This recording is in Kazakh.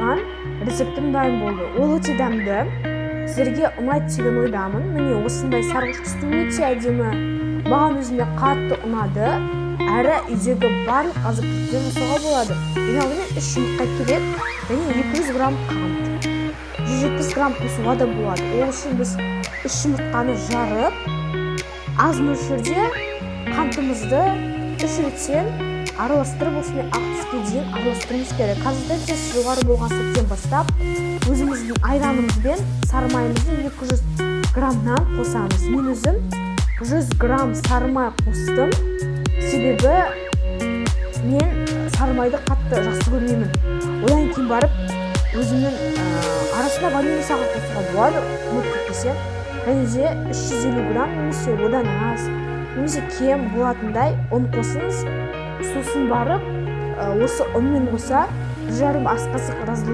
жасаған рецептім дайын болды. Ол өте дәмді. Сіздерге ұнайды деген ойдамын. Міне осындай сарғыш түсті өте әдемі. Маған өзіме қатты ұнады. Әрі үйдегі барлық азық-түліктен жасауға болады. Ең алдымен 3 жұмыртқа керек және 200 грамм қант. 170 грамм қосуға да болады. Ол үшін біз 3 жұмыртқаны жарып, аз мөлшерде қантымызды 3 реттен араластырып, осымен ақ түске дейін араластыруымыз керек. Концентрациясы жоғары болған сәттен бастап, өзіміздің айранымызбен сары майымызды 200 граммнан қосамыз. Мен өзім 100 грамм сары май қостым. Себебі мен сары майды қатты жақсы көрмеймін. Одан кейін барып өзімнің арасында ваниль сағат қосуға болады, ұмытып кетпесем. Және де 350 грамм немесе одан аз, немесе кем болатындай ұн қосыңыз. Сосын барып осы ұнмен қоса 1,5 ас қасық разрыв